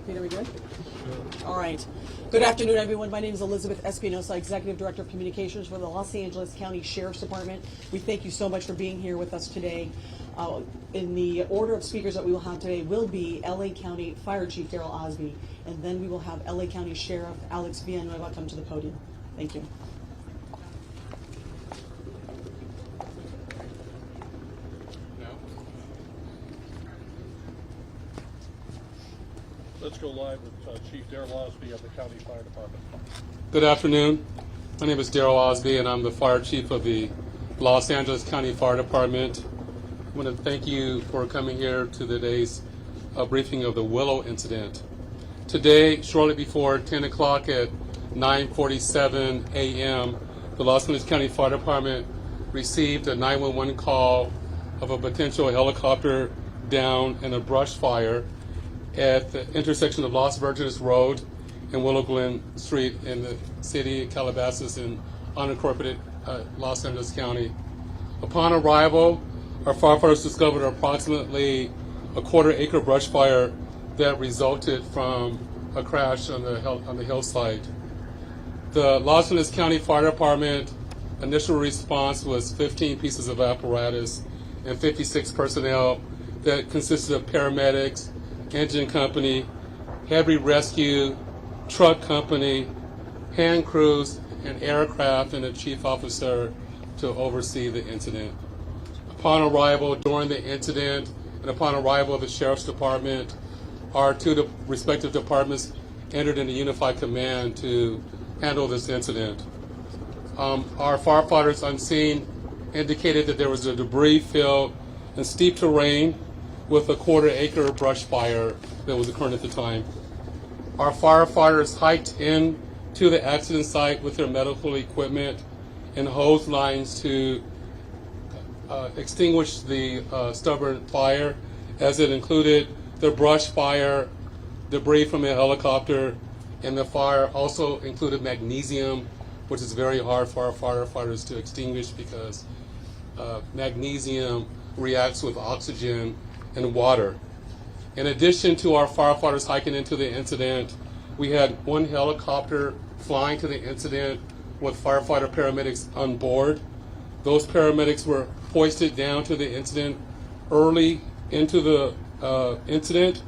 Pete, are we good? Sure. All right. Good afternoon, everyone. My name is Elizabeth Espinosa, Executive Director of Communications for the Los Angeles County Sheriff's Department. We thank you so much for being here with us today. In the order of speakers that we will have today will be LA County Fire Chief Daryl Osby, and then we will have LA County Sheriff Alex Villanueva come to the podium. Thank you. Let's go live with Chief Daryl Osby of the County Fire Department. Good afternoon. My name is Daryl Osby, and I'm the Fire Chief of the Los Angeles County Fire Department. I want to thank you for coming here to today's briefing of the Willow incident. Today, shortly before 10 o'clock at 9:47 a.m., the Los Angeles County Fire Department received a 911 call of a potential helicopter down in a brush fire at the intersection of Los Virgenes Road and Willow Glen Street in the city of Calabasas in unincorporated Los Angeles County. Upon arrival, our firefighters discovered approximately a quarter-acre brush fire that resulted from a crash on the hillside. The Los Angeles County Fire Department initial response was 15 pieces of apparatus and 56 personnel that consisted of paramedics, engine company, heavy rescue, truck company, hand crews, and aircraft, and a chief officer to oversee the incident. Upon arrival, during the incident, and upon arrival of the Sheriff's Department, our two respective departments entered into unified command to handle this incident. Our firefighters on scene indicated that there was a debris field and steep terrain with a quarter-acre brush fire that was occurring at the time. Our firefighters hiked in to the accident site with their medical equipment and hose lines to extinguish the stubborn fire, as it included the brush fire, debris from a helicopter, and the fire also included magnesium, which is very hard for our firefighters to extinguish because magnesium reacts with oxygen and water. In addition to our firefighters hiking into the incident, we had one helicopter flying to the incident with firefighter paramedics on board. Those paramedics were hoisted down to the incident early into the incident.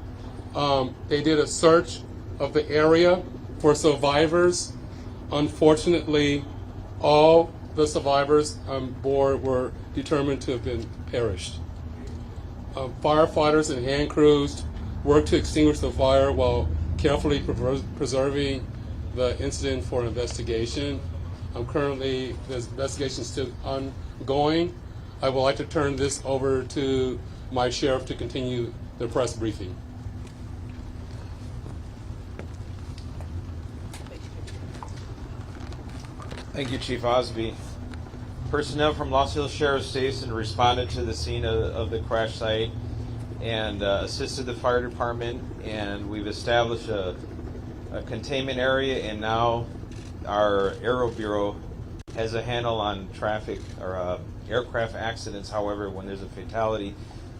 They did a search of the area for survivors. Unfortunately, all the survivors on board were determined to have been perished. Firefighters and hand crews worked to extinguish the fire while carefully preserving the incident for investigation. Currently, the investigation is still ongoing. I would like to turn this over to my sheriff to continue the press briefing. Thank you, Chief Osby. Personnel from Los Angeles Sheriff's Station responded to the scene of the crash site and assisted the fire department, and we've established a containment area, and now our Aero Bureau has a handle on traffic or aircraft accidents. However, when there's a fatality,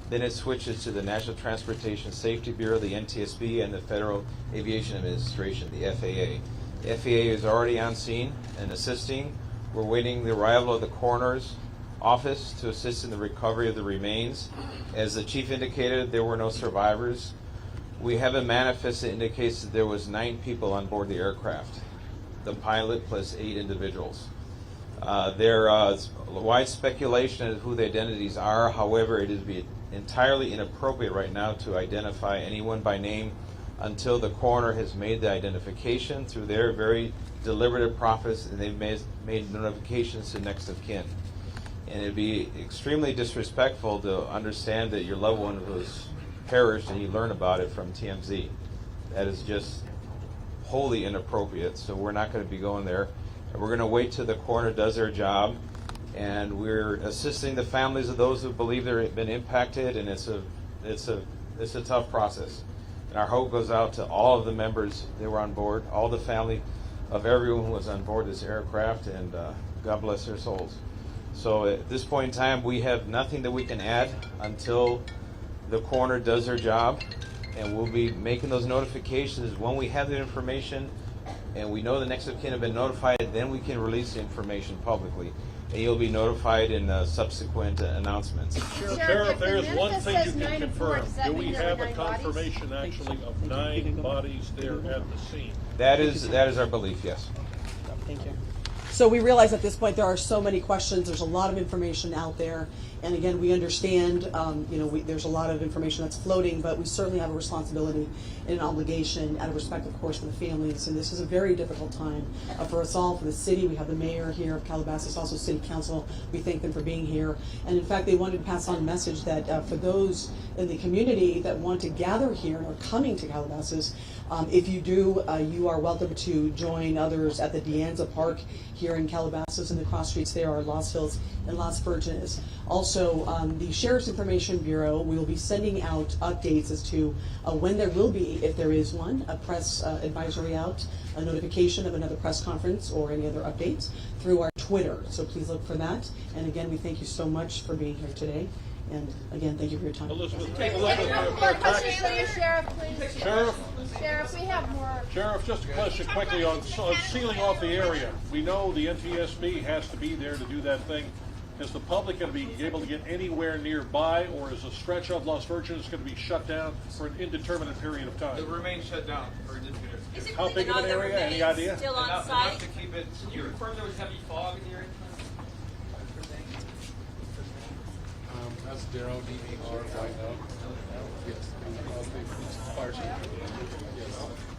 then it switches to the National Transportation Safety Bureau, the NTSB, and the Federal Aviation Administration, the FAA. The FAA is already on scene and assisting. We're waiting the arrival of the coroner's office to assist in the recovery of the remains. As the chief indicated, there were no survivors. We have a manifest that indicates that there was 9 people on board the aircraft, the pilot plus 8 individuals. There is wide speculation as to who the identities are. However, it is entirely inappropriate right now to identify anyone by name until the coroner has made the identification through their very deliberative process, and they've made notifications to next of kin. And it'd be extremely disrespectful to understand that your loved one was perished and you learn about it from TMZ. That is just wholly inappropriate, so we're not going to be going there. And we're going to wait till the coroner does their job, and we're assisting the families of those who believe they've been impacted, and it's a tough process. And our hope goes out to all of the members that were on board, all the family of everyone who was on board this aircraft, and God bless their souls. So at this point in time, we have nothing that we can add until the coroner does their job. and we'll be making those notifications when we have the information and we know the next of kin have been notified, then we can release the information publicly. And you'll be notified in subsequent announcements. Sheriff, there's if the one manifest thing you says can 9 and confirm. 4, does that Do we mean there have were a 9 bodies? confirmation actually of 9 bodies there at the scene? That is our belief, yes. Thank you. So we realize at this point there are so many questions. There's a lot of information out there, and again, we understand. There's a lot of information that's floating, but we certainly have a responsibility and an obligation, out of respect, of course, for the families. And this is a very difficult time for us all, for the city. We have the mayor here of Calabasas, also City Council. We thank them for being here, and in fact, they wanted to pass on a message that for those in the community that want to gather here and are coming to Calabasas. If you do, you are welcome to join others at the Deanza Park here in Calabasas, and the cross streets there are Los Hills and Las Virgenes. Also, the Sheriff's Information Bureau, we will be sending out updates as to when there will be, if there is one, a press advisory out, a notification of another press conference or any other updates through our Twitter. So please look for that. And again, we thank you so much for being here today. And again, thank you for your time. Elizabeth, take a look One at more the question for you, Sheriff, please. Sheriff? Sheriff, we have more. Sheriff, just a question quickly on sealing off the area. We know the NTSB has to be there to do that thing. Is the public going to be able to get anywhere nearby, or is a stretch of Las Virgenes going to be shut down for an indeterminate period of time? It will remain shut down for indefinite. How big of an area? Any idea? Still on Enough site? to keep it. Can you confirm there was heavy fog in the area? That's Daryl, D-A-R, right now. Yes, fire chief. Yes.